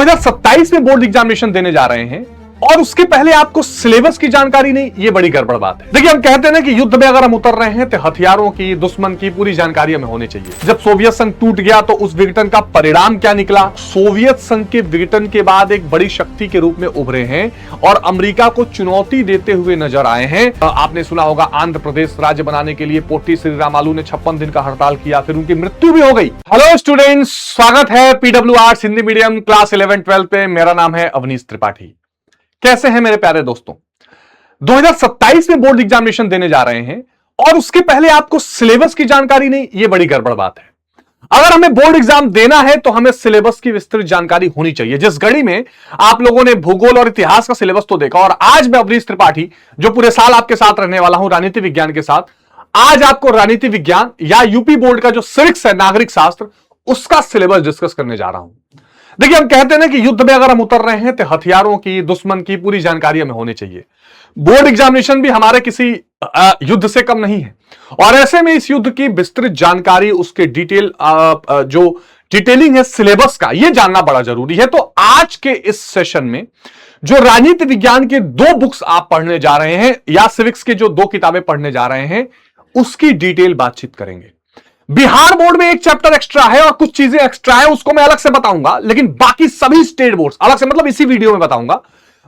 2027 में board examination देने जा रहे हैं और उसके पहले आपको सिलेबस की जानकारी नहीं, ये बड़ी गड़बड़ बात है। देखिए, हम कहते हैं ना कि युद्ध में अगर हम उतर रहे हैं तो हथियारों की, दुश्मन की पूरी जानकारी हमें होनी चाहिए। जब सोवियत संघ टूट गया तो उस विघटन का परिणाम क्या निकला। सोवियत संघ के विघटन के बाद एक बड़ी शक्ति के रूप में उभरे हैं और अमेरिका को चुनौती देते हुए नजर आए हैं। आपने सुना होगा, आंध्र प्रदेश राज्य बनाने के लिए पोटी श्री रामालू ने 56 दिन का हड़ताल किया, फिर उनकी मृत्यु भी हो गई। हेलो स्टूडेंट्स, स्वागत है PW arts Hindi medium class 11-12 पे। मेरा नाम है अवनीश त्रिपाठी। कैसे हैं मेरे प्यारे दोस्तों। 2027 में बोर्ड एग्जामिनेशन देने जा रहे हैं और उसके पहले आपको सिलेबस की जानकारी नहीं, यह बड़ी गड़बड़ बात है। अगर हमें बोर्ड एग्जाम देना है तो हमें सिलेबस की विस्तृत जानकारी होनी चाहिए। जिस घड़ी में आप लोगों ने भूगोल और इतिहास का सिलेबस तो देखा, और आज मैं अवनीश त्रिपाठी जो पूरे साल आपके साथ रहने वाला हूं राजनीति विज्ञान के साथ, आज आपको राजनीति विज्ञान या यूपी बोर्ड का जो सिविक्स है, नागरिक शास्त्र, उसका सिलेबस डिस्कस करने जा रहा हूं। देखिए, हम कहते हैं ना कि युद्ध में अगर हम उतर रहे हैं तो हथियारों की, दुश्मन की पूरी जानकारी हमें होनी चाहिए। बोर्ड एग्जामिनेशन भी हमारे किसी युद्ध से कम नहीं है और ऐसे में इस युद्ध की विस्तृत जानकारी, उसके जो डिटेलिंग है सिलेबस का, यह जानना बड़ा जरूरी है। तो आज के इस सेशन में जो राजनीति विज्ञान के 2 बुक्स आप पढ़ने जा रहे हैं या सिविक्स के जो 2 किताबें पढ़ने जा रहे हैं, उसकी डिटेल बातचीत करेंगे। बिहार बोर्ड में एक चैप्टर एक्स्ट्रा है और कुछ चीजें एक्स्ट्रा है, उसको मैं अलग से बताऊंगा, लेकिन बाकी सभी स्टेट बोर्ड्स अलग से, मतलब इसी वीडियो में बताऊंगा।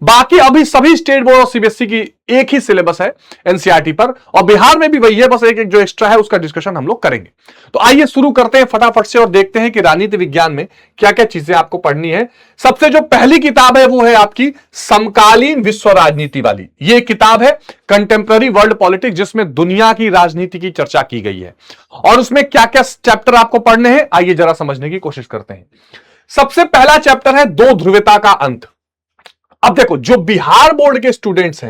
बाकी अभी सभी स्टेट बोर्ड और सीबीएसई की एक ही सिलेबस है एनसीईआरटी पर, और बिहार में भी वही है, बस एक एक जो एक्स्ट्रा है उसका डिस्कशन हम लोग करेंगे। तो आइए शुरू करते हैं फटाफट से और देखते हैं कि राजनीति विज्ञान में क्या क्या चीजें आपको पढ़नी है। सबसे जो पहली किताब है वो है आपकी समकालीन विश्व राजनीति वाली। ये किताब है कंटेम्पररी वर्ल्ड पॉलिटिक्स, जिसमें दुनिया की राजनीति की चर्चा की गई है और उसमें क्या क्या चैप्टर आपको पढ़ने हैं, आइए जरा समझने की कोशिश करते हैं। सबसे पहला चैप्टर है 2 ध्रुवीयता का अंत। अब देखो, जो बिहार बोर्ड के स्टूडेंट्स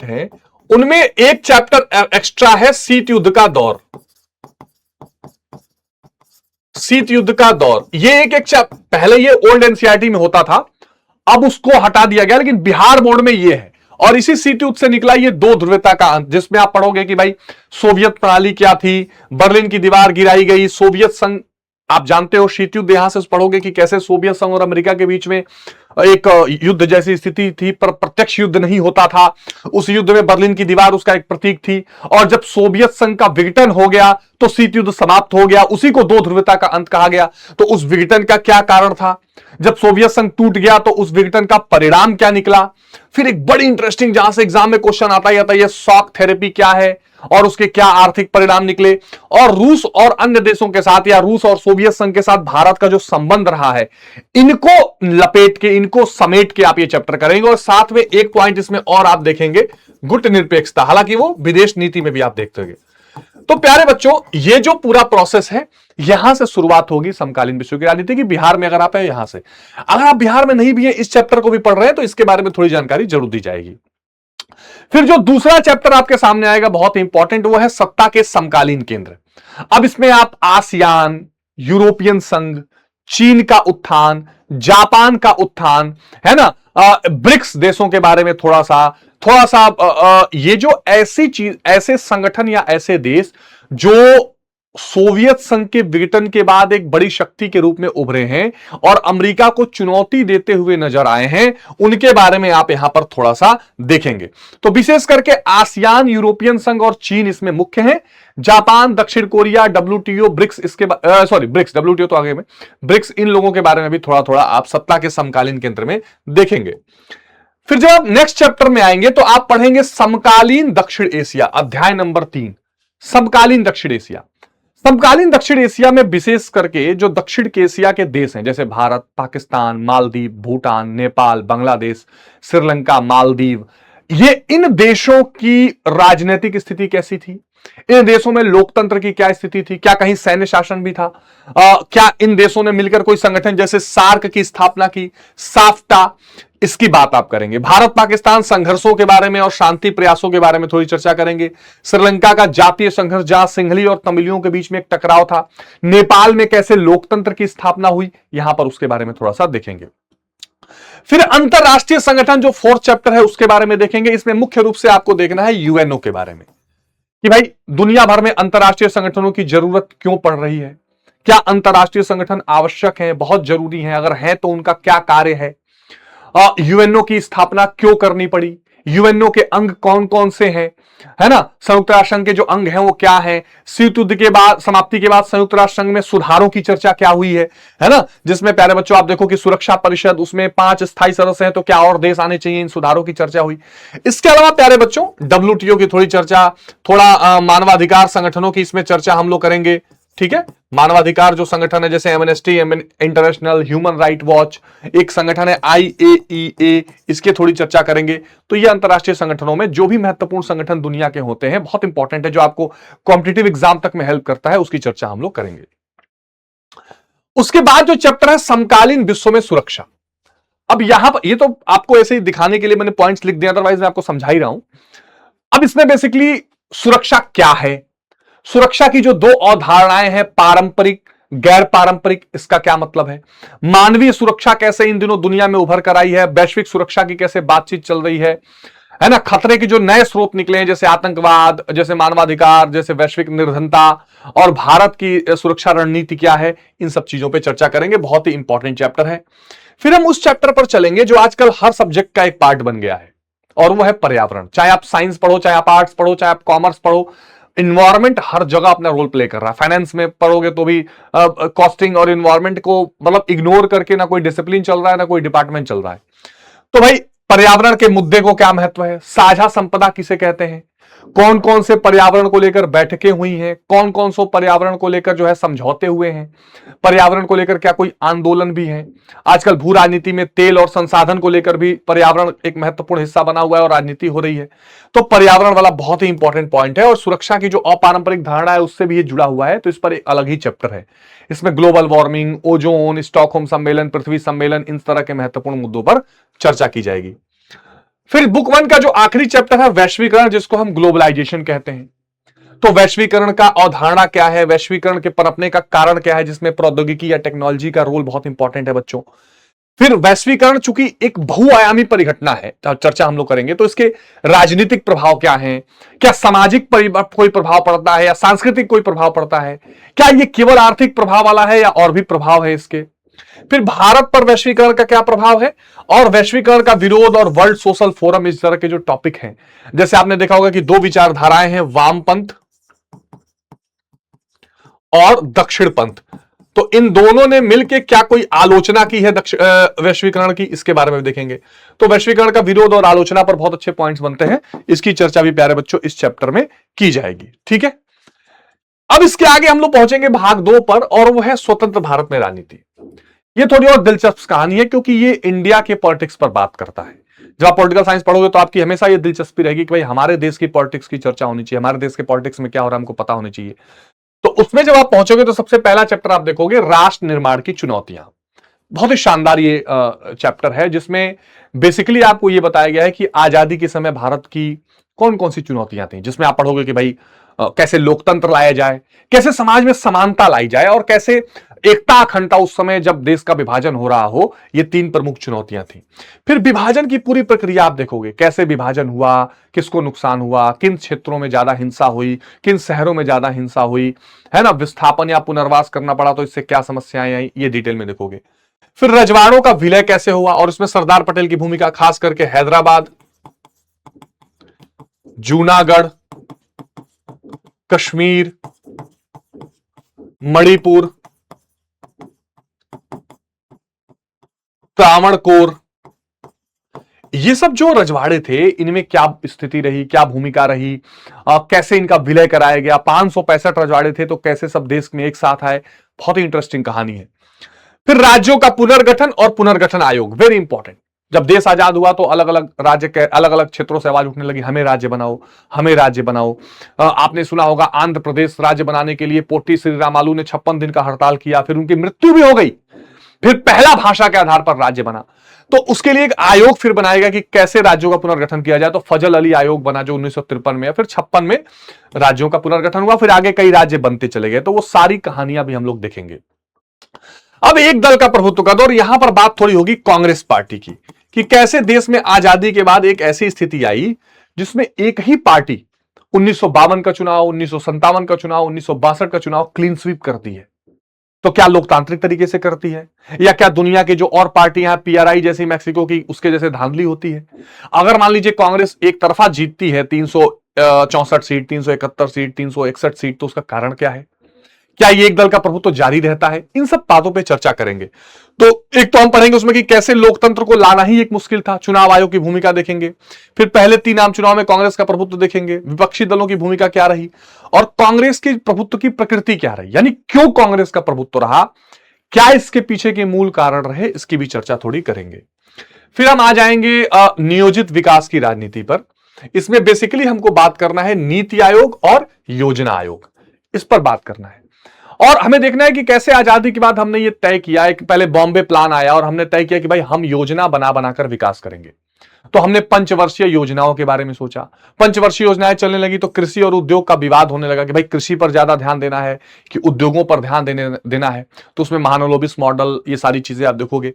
हैं, उनमें एक चैप्टर एक्स्ट्रा है शीत युद्ध का दौर। शीत युद्ध का दौर ये एक चैप्टर, पहले ये ओल्ड एनसीईआरटी में होता था, अब उसको हटा दिया गया, लेकिन बिहार बोर्ड में ये है। और इसी शीत युद्ध से निकला ये 2 ध्रुवीयता का अंत, जिसमें आप पढ़ोगे कि भाई सोवियत प्रणाली क्या थी, बर्लिन की दीवार गिराई गई, सोवियत संघ, आप जानते हो शीत युद्ध, यहां से पढ़ोगे कि कैसे सोवियत संघ और अमेरिका के बीच में एक युद्ध जैसी स्थिति थी, पर प्रत्यक्ष युद्ध नहीं होता था। उस युद्ध में बर्लिन की दीवार उसका एक प्रतीक थी, और जब सोवियत संघ का विघटन हो गया तो शीत युद्ध समाप्त हो गया, उसी को 2 ध्रुवीयता का अंत कहा गया। तो उस विघटन का क्या कारण था, जब सोवियत संघ टूट गया तो उस विघटन का परिणाम क्या निकला। फिर एक बड़ी इंटरेस्टिंग, जहां से एग्जाम में क्वेश्चन आता है, ये शॉक थेरेपी क्या है और उसके क्या आर्थिक परिणाम निकले, और रूस और अन्य देशों के साथ या रूस और सोवियत संघ के साथ भारत का जो संबंध रहा है, इनको लपेट के, इनको समेट के आप ये चैप्टर करेंगे। और साथ में एक पॉइंट इसमें और आप देखेंगे, गुटनिरपेक्षता, हालांकि वो विदेश नीति में भी आप देखते होंगे। तो प्यारे बच्चों, ये जो पूरा प्रोसेस है, यहां से शुरुआत होगी समकालीन विश्व की राजनीति की। बिहार में अगर आप है, यहां से, अगर आप बिहार में नहीं भी है, इस चैप्टर को भी पढ़ रहे हैं, तो इसके बारे में थोड़ी जानकारी जरूर दी जाएगी। फिर जो दूसरा चैप्टर आपके सामने आएगा, बहुत इंपॉर्टेंट, वो है सत्ता के समकालीन केंद्र। अब इसमें आप आसियान, यूरोपियन संघ, चीन का उत्थान, जापान का उत्थान, है ना, ब्रिक्स देशों के बारे में थोड़ा सा ये जो ऐसी चीज, ऐसे संगठन या ऐसे देश जो सोवियत संघ के विघटन के बाद एक बड़ी शक्ति के रूप में उभरे हैं और अमेरिका को चुनौती देते हुए नजर आए हैं, उनके बारे में आप यहां पर थोड़ा सा देखेंगे। तो विशेष करके आसियान, यूरोपियन संघ और चीन इसमें मुख्य हैं। जापान, दक्षिण Korea, WTO, BRICS, BRICS, WTO तो आगे में, ब्रिक्स, इन लोगों के बारे में भी थोड़ा थोड़ा आप सत्ता के समकालीन केंद्र में देखेंगे। फिर जब आप नेक्स्ट चैप्टर में आएंगे तो आप पढ़ेंगे समकालीन दक्षिण एशिया, अध्याय नंबर 3, समकालीन दक्षिण एशिया। समकालीन दक्षिण एशिया में विशेष करके जो दक्षिण एशिया के देश हैं, जैसे भारत, पाकिस्तान, मालदीव, भूटान, नेपाल, बांग्लादेश, श्रीलंका, मालदीव, ये इन देशों की राजनीतिक स्थिति कैसी थी, इन देशों में लोकतंत्र की क्या स्थिति थी, क्या कहीं सैन्य शासन भी था, क्या इन देशों ने मिलकर कोई संगठन जैसे सार्क की स्थापना की, साफ्टा, इसकी बात आप करेंगे। भारत पाकिस्तान संघर्षों के बारे में और शांति प्रयासों के बारे में थोड़ी चर्चा करेंगे। श्रीलंका का जातीय संघर्ष, जहां सिंहली और तमिलियों के बीच में एक टकराव था। नेपाल में कैसे लोकतंत्र की स्थापना हुई, यहां पर उसके बारे में थोड़ा सा देखेंगे। फिर अंतरराष्ट्रीय संगठन जो 4th चैप्टर है, उसके बारे में देखेंगे। इसमें मुख्य रूप से आपको देखना है यूएनओ के बारे में, कि भाई दुनिया भर में अंतरराष्ट्रीय संगठनों की जरूरत क्यों पड़ रही है, क्या अंतरराष्ट्रीय संगठन आवश्यक है, बहुत जरूरी है, अगर है तो उनका क्या कार्य है, यूएनओ की स्थापना क्यों करनी पड़ी, यूएनओ के अंग कौन कौन से हैं, है ना, संयुक्त राष्ट्र संघ के जो अंग हैं वो क्या है, शीत युद्ध के बाद, समाप्ति के बाद संयुक्त राष्ट्र संघ में सुधारों की चर्चा क्या हुई है ना, जिसमें प्यारे बच्चों आप देखो कि सुरक्षा परिषद, उसमें 5 स्थायी सदस्य हैं, तो क्या और देश आने चाहिए, इन सुधारों की चर्चा हुई। इसके अलावा प्यारे बच्चों डब्ल्यूटीओ की थोड़ी चर्चा, थोड़ा मानवाधिकार संगठनों की इसमें चर्चा हम लोग करेंगे, ठीक है। मानवाधिकार जो संगठन है जैसे amnesty international, human right watch, एक संगठन है IAEA, इसके थोड़ी चर्चा करेंगे। तो ये अंतरराष्ट्रीय संगठनों में जो भी महत्वपूर्ण संगठन दुनिया के होते हैं, बहुत इंपॉर्टेंट है, जो आपको कॉम्पिटिटिव एग्जाम तक में हेल्प करता है, उसकी चर्चा हम लोग करेंगे। उसके बाद जो चैप्टर है समकालीन विश्व में सुरक्षा। अब यहां पर ये तो आपको ऐसे ही दिखाने के लिए मैंने पॉइंट्स लिख दिया, अदरवाइज मैं आपको समझा ही रहा हूं। अब इसमें बेसिकली सुरक्षा क्या है, सुरक्षा की जो 2 अवधारणाएं हैं, पारंपरिक, गैर पारंपरिक, इसका क्या मतलब है, मानवीय सुरक्षा कैसे इन दिनों दुनिया में उभर कर आई है, वैश्विक सुरक्षा की कैसे बातचीत चल रही है ना, खतरे के जो नए स्रोत निकले हैं जैसे आतंकवाद, जैसे मानवाधिकार, जैसे वैश्विक निर्धनता, और भारत की सुरक्षा रणनीति क्या है, इन सब चीजों पर चर्चा करेंगे। बहुत ही इंपॉर्टेंट चैप्टर है। फिर हम उस चैप्टर पर चलेंगे जो आजकल हर सब्जेक्ट का एक पार्ट बन गया है, और वो है पर्यावरण। चाहे आप साइंस पढ़ो, चाहे आप आर्ट्स पढ़ो, चाहे आप कॉमर्स पढ़ो, इन्वायरमेंट हर जगह अपना रोल प्ले कर रहा है। फाइनेंस में पढ़ोगे तो भी कॉस्टिंग और इन्वायरमेंट को मतलब इग्नोर करके ना कोई डिसिप्लिन चल रहा है, ना कोई डिपार्टमेंट चल रहा है। तो भाई पर्यावरण के मुद्दे को क्या महत्व है, साझा संपदा किसे कहते हैं, कौन कौन से पर्यावरण को लेकर बैठकें हुई हैं, कौन कौन से पर्यावरण को लेकर जो है समझौते हुए हैं, पर्यावरण को लेकर क्या कोई आंदोलन भी है। आजकल भू राजनीति में तेल और संसाधन को लेकर भी पर्यावरण एक महत्वपूर्ण हिस्सा बना हुआ है और राजनीति हो रही है। तो पर्यावरण वाला बहुत ही इंपॉर्टेंट पॉइंट है, और सुरक्षा की जो अपारंपरिक धारणा है उससे भी ये जुड़ा हुआ है, तो इस पर एक अलग ही चैप्टर है। इसमें ग्लोबल वार्मिंग, ओजोन, स्टॉकहोम सम्मेलन, पृथ्वी सम्मेलन, इन तरह के महत्वपूर्ण मुद्दों पर चर्चा की जाएगी। फिर बुक 1 का जो आखिरी चैप्टर है वैश्वीकरण, जिसको हम ग्लोबलाइजेशन कहते हैं। तो वैश्वीकरण का अवधारणा क्या है, वैश्वीकरण के पनपने का कारण क्या है, जिसमें प्रौद्योगिकी या टेक्नोलॉजी का रोल बहुत इंपॉर्टेंट है बच्चों। फिर वैश्वीकरण चूंकि एक बहुआयामी परिघटना है, चर्चा हम लोग करेंगे, तो इसके राजनीतिक प्रभाव क्या हैं, क्या सामाजिक कोई प्रभाव पड़ता है, या सांस्कृतिक कोई प्रभाव पड़ता है, क्या ये केवल आर्थिक प्रभाव वाला है या और भी प्रभाव है इसके। फिर भारत पर वैश्वीकरण का क्या प्रभाव है, और वैश्वीकरण का विरोध और वर्ल्ड सोशल फोरम, इस तरह के जो टॉपिक हैं। जैसे आपने देखा होगा कि 2 विचारधाराएं हैं, वामपंथ और दक्षिणपंथ, तो इन दोनों ने मिलकर क्या कोई आलोचना की है वैश्वीकरण की, इसके बारे में देखेंगे। तो वैश्वीकरण का विरोध और आलोचना पर बहुत अच्छे पॉइंट्स बनते हैं, इसकी चर्चा भी प्यारे बच्चों इस चैप्टर में की जाएगी, ठीक है। अब इसके आगे हम लोग पहुंचेंगे भाग 2 पर, और वो है स्वतंत्र भारत में राजनीति। ये थोड़ी और दिलचस्प कहानी है, क्योंकि ये इंडिया के पॉलिटिक्स पर बात करता है। जब आप पॉलिटिकल साइंस पढ़ोगे तो आपकी हमेशा ये दिलचस्पी रहेगी कि भाई हमारे देश की पॉलिटिक्स की चर्चा होनी चाहिए, हमारे देश के पॉलिटिक्स में क्या हो रहा है हमको पता होनी चाहिए। तो उसमें जब आप पहुंचोगे तो सबसे पहला चैप्टर आप देखोगे राष्ट्र निर्माण की चुनौतियां। बहुत ही शानदार ये चैप्टर है, जिसमें बेसिकली आपको ये बताया गया है कि आजादी के समय भारत की कौन कौन सी चुनौतियां थी, जिसमें आप पढ़ोगे कि भाई कैसे लोकतंत्र लाया जाए, कैसे समाज में समानता लाई जाए, और कैसे एकता अखंडता उस समय जब देश का विभाजन हो रहा हो, ये 3 प्रमुख चुनौतियां थी। फिर विभाजन की पूरी प्रक्रिया आप देखोगे, कैसे विभाजन हुआ, किसको नुकसान हुआ, किन क्षेत्रों में ज्यादा हिंसा हुई, किन शहरों में ज्यादा हिंसा हुई, है ना, विस्थापन या पुनर्वास करना पड़ा तो इससे क्या समस्याएं आई, ये डिटेल में देखोगे। फिर रजवाड़ों का विलय कैसे हुआ, और इसमें सरदार पटेल की भूमिका, खास करके हैदराबाद, जूनागढ़, कश्मीर, मणिपुर, त्रावणकोर, ये सब जो रजवाड़े थे, इनमें क्या स्थिति रही, क्या भूमिका रही, कैसे इनका विलय कराया गया। 565 रजवाड़े थे, तो कैसे सब देश में एक साथ आए, बहुत ही इंटरेस्टिंग कहानी है। फिर राज्यों का पुनर्गठन और पुनर्गठन आयोग, वेरी इंपॉर्टेंट। जब देश आजाद हुआ तो अलग अलग राज्य के अलग अलग क्षेत्रों से आवाज उठने लगी, हमें राज्य बनाओ, हमें राज्य बनाओ। आपने सुना होगा आंध्र प्रदेश राज्य बनाने के लिए पोटी श्री रामालू ने 56 दिन का हड़ताल किया, फिर उनकी मृत्यु भी हो गई, फिर पहला भाषा के आधार पर राज्य बना। तो उसके लिए एक आयोग फिर बनाएगा कि कैसे राज्यों का पुनर्गठन किया जाए। तो फजल अली आयोग बना जो 1953 में, फिर 56 में राज्यों का पुनर्गठन हुआ, फिर आगे कई राज्य बनते चले गए। तो वो सारी कहानियां भी हम लोग देखेंगे। अब एक दल का प्रभुत्व का दौर, यहां पर बात थोड़ी होगी कांग्रेस पार्टी की, कि कैसे देश में आजादी के बाद एक ऐसी स्थिति आई जिसमें एक ही पार्टी 1952 का चुनाव, 1957 का चुनाव, 1962 का चुनाव क्लीन स्वीप करती है। तो क्या लोकतांत्रिक तरीके से करती है, या क्या दुनिया की जो और पार्टियां हैं पीआरआई जैसी मैक्सिको की उसके जैसे धांधली होती है? अगर मान लीजिए कांग्रेस एक तरफा जीतती है 364 सीट, 371 सीट, 361 सीट, तो उसका कारण क्या है? क्या ये एक दल का प्रभुत्व तो जारी रहता है? इन सब बातों पे चर्चा करेंगे। तो एक तो हम पढ़ेंगे उसमें कि कैसे लोकतंत्र को लाना ही एक मुश्किल था, चुनाव आयोग की भूमिका देखेंगे, फिर पहले 3 आम चुनाव में कांग्रेस का प्रभुत्व देखेंगे, विपक्षी दलों की भूमिका क्या रही, और कांग्रेस के प्रभुत्व की प्रकृति क्या रही, यानी क्यों कांग्रेस का प्रभुत्व रहा, क्या इसके पीछे के मूल कारण रहे, इसकी भी चर्चा थोड़ी करेंगे। फिर हम आ जाएंगे नियोजित विकास की राजनीति पर। इसमें बेसिकली हमको बात करना है नीति आयोग और योजना आयोग, इस पर बात करना है। और हमें देखना है कि कैसे आजादी के बाद हमने ये तय किया है कि पहले बॉम्बे प्लान आया और हमने तय किया कि भाई हम योजना बना बनाकर विकास करेंगे। तो हमने पंचवर्षीय योजनाओं के बारे में सोचा, पंचवर्षीय योजनाएं चलने लगी तो कृषि और उद्योग का विवाद होने लगा कि भाई कृषि पर ज्यादा ध्यान देना है कि उद्योगों पर ध्यान देना है। तो उसमें महालनोबिस मॉडल, ये सारी चीजें आप देखोगे।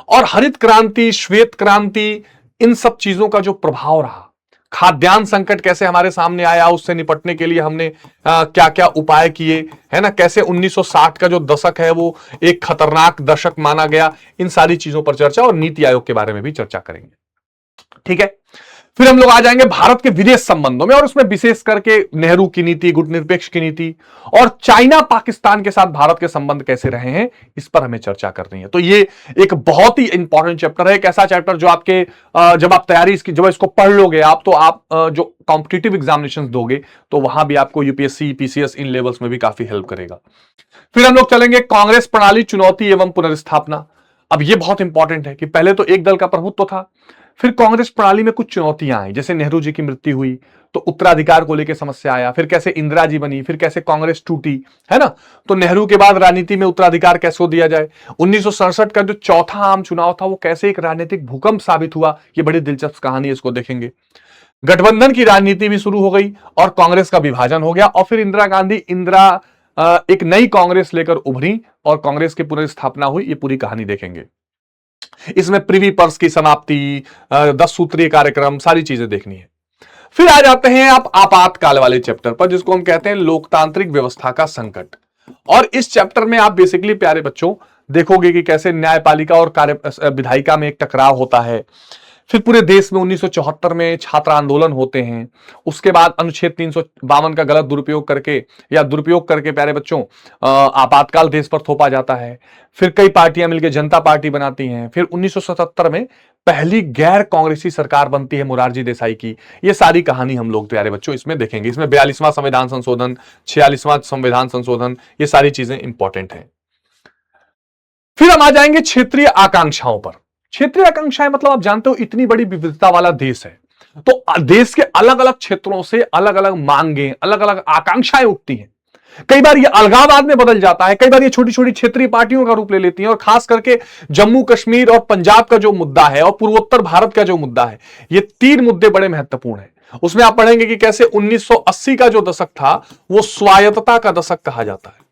और हरित क्रांति, श्वेत क्रांति, इन सब चीजों का जो प्रभाव रहा, खाद्यान्न संकट कैसे हमारे सामने आया, उससे निपटने के लिए हमने क्या क्या उपाय किए, है ना, कैसे 1960 का जो दशक है वो एक खतरनाक दशक माना गया, इन सारी चीजों पर चर्चा, और नीति आयोग के बारे में भी चर्चा करेंगे। ठीक है। फिर हम लोग आ जाएंगे भारत के विदेश संबंधों में, और उसमें विशेष करके नेहरू की नीति, गुटनिरपेक्ष की नीति, और चाइना पाकिस्तान के साथ भारत के संबंध कैसे रहे हैं, इस पर हमें चर्चा करनी है। तो ये एक बहुत ही इंपॉर्टेंट चैप्टर है, एक ऐसा चैप्टर जो आपके जब आप तैयारी इसकी, जब इसको पढ़ लोगे आप, तो आप जो कॉम्पिटिटिव एग्जामिनेशन दोगे तो वहां भी आपको यूपीएससी, पीसीएस, इन लेवल्स में भी काफी हेल्प करेगा। फिर हम लोग चलेंगे कांग्रेस प्रणाली, चुनौती एवं पुनर्स्थापना। अब ये बहुत इंपॉर्टेंट है कि पहले तो एक दल का प्रभुत्व था, फिर कांग्रेस प्रणाली में कुछ चुनौतियां आई, जैसे नेहरू जी की मृत्यु हुई तो उत्तराधिकार को लेकर समस्या आया, फिर कैसे इंदिरा जी बनी, फिर कैसे कांग्रेस टूटी, है ना। तो नेहरू के बाद राजनीति में उत्तराधिकार कैसे दिया जाए। 1967 का जो चौथा आम चुनाव था वो कैसे एक राजनीतिक भूकंप साबित हुआ, ये बड़ी दिलचस्प कहानी है, इसको देखेंगे। गठबंधन की राजनीति भी शुरू हो गई और कांग्रेस का विभाजन हो गया, और फिर इंदिरा गांधी एक नई कांग्रेस लेकर उभरी और कांग्रेस की पुनर्स्थापना हुई, ये पूरी कहानी देखेंगे। इसमें प्रिवी पर्स की समाप्ति, 10 सूत्रीय कार्यक्रम, सारी चीजें देखनी है। फिर आ जाते हैं आप आपातकाल वाले चैप्टर पर, जिसको हम कहते हैं लोकतांत्रिक व्यवस्था का संकट। और इस चैप्टर में आप बेसिकली प्यारे बच्चों देखोगे कि कैसे न्यायपालिका और विधायिका में एक टकराव होता है। फिर पूरे देश में 1974 में छात्र आंदोलन होते हैं। उसके बाद अनुच्छेद 352 का गलत दुरुपयोग करके प्यारे बच्चों आपातकाल देश पर थोपा जाता है। फिर कई पार्टियां मिलकर जनता पार्टी बनाती हैं। फिर 1977 में पहली गैर कांग्रेसी सरकार बनती है मोरारजी देसाई की। ये सारी कहानी हम लोग प्यारे बच्चों इसमें देखेंगे। इसमें 42वां संविधान संशोधन, 46वां संविधान संशोधन, ये सारी चीजें इंपॉर्टेंट हैं। फिर हम आ जाएंगे क्षेत्रीय आकांक्षाओं पर। क्षेत्रीय आकांक्षाएं मतलब आप जानते हो इतनी बड़ी विविधता वाला देश है, तो देश के अलग अलग क्षेत्रों से अलग अलग मांगे, अलग अलग आकांक्षाएं उठती हैं। कई बार ये अलगाववाद में बदल जाता है, कई बार ये छोटी छोटी क्षेत्रीय पार्टियों का रूप ले लेती हैं। और खास करके जम्मू कश्मीर और पंजाब का जो मुद्दा है और पूर्वोत्तर भारत का जो मुद्दा है, ये 3 मुद्दे बड़े महत्वपूर्ण हैं। उसमें आप पढ़ेंगे कि कैसे 1980 का जो दशक था वो स्वायत्तता का दशक कहा जाता है,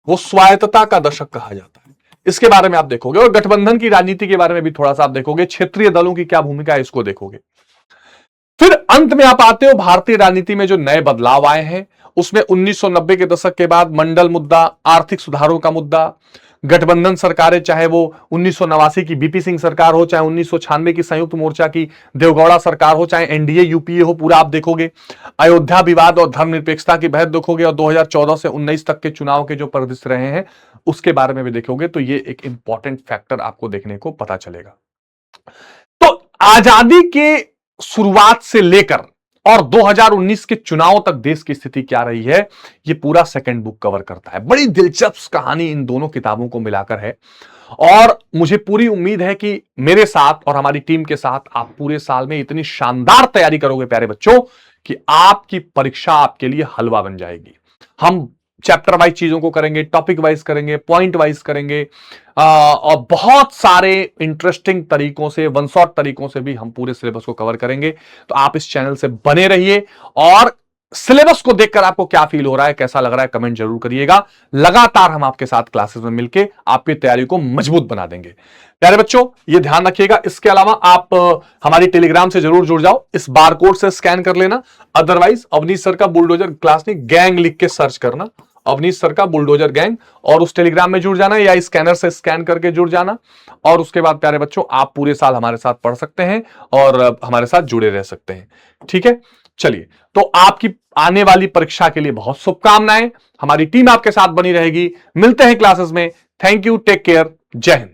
वो स्वायत्तता का दशक कहा जाता है। इसके बारे में आप देखोगे, और गठबंधन की राजनीति के बारे में भी थोड़ा सा आप देखोगे, क्षेत्रीय दलों की क्या भूमिका है इसको देखोगे। फिर अंत में आप आते हो भारतीय राजनीति में जो नए बदलाव आए हैं, उसमें 1990 के दशक के बाद मंडल मुद्दा, आर्थिक सुधारों का मुद्दा, गठबंधन सरकारें, चाहे वो 1989 की बीपी सिंह सरकार हो, चाहे 1996 की संयुक्त मोर्चा की देवगौड़ा सरकार हो, चाहे एनडीए यूपीए हो, पूरा आप देखोगे। अयोध्या विवाद और धर्मनिरपेक्षता की बहस देखोगे, और 2014 से 19 तक के चुनाव के जो परिदृश्य रहे हैं उसके बारे में भी देखोगे। तो ये एक इंपॉर्टेंट फैक्टर आपको देखने को पता चलेगा। तो आजादी के शुरुआत से लेकर और 2019 के चुनाव तक देश की स्थिति क्या रही है, ये पूरा सेकंड बुक कवर करता है। बड़ी दिलचस्प कहानी इन दोनों किताबों को मिलाकर है, और मुझे पूरी उम्मीद है कि मेरे साथ और हमारी टीम के साथ आप पूरे साल में इतनी शानदार तैयारी करोगे प्यारे बच्चों कि आपकी परीक्षा आपके लिए हलवा बन जाएगी। हम चैप्टर वाइज चीजों को करेंगे, टॉपिक वाइज करेंगे, पॉइंट वाइज करेंगे, और बहुत सारे इंटरेस्टिंग तरीकों से, वन शॉट तरीकों से भी हम पूरे सिलेबस को कवर करेंगे। तो आप इस चैनल से बने रहिए, और सिलेबस को देखकर आपको क्या फील हो रहा है, कैसा लग रहा है, कमेंट जरूर करिएगा। लगातार हम आपके साथ क्लासेस में मिलकर आपकी तैयारी को मजबूत बना देंगे। प्यारे बच्चों ये ध्यान रखिएगा। इसके अलावा आप हमारी टेलीग्राम से जरूर जुड़ जाओ, इस बारकोड से स्कैन कर लेना, अदरवाइज अवनीश सर का बुलडोजर क्लास में गैंग लिख के सर्च करना अवनीश सर का बुलडोजर गैंग, और उस टेलीग्राम में जुड़ जाना या स्कैनर से स्कैन करके जुड़ जाना। और उसके बाद प्यारे बच्चों आप पूरे साल हमारे साथ पढ़ सकते हैं और हमारे साथ जुड़े रह सकते हैं। ठीक है, चलिए, तो आपकी आने वाली परीक्षा के लिए बहुत शुभकामनाएं। हमारी टीम आपके साथ बनी रहेगी। मिलते हैं क्लासेस में। थैंक यू, टेक केयर, जय हिंद।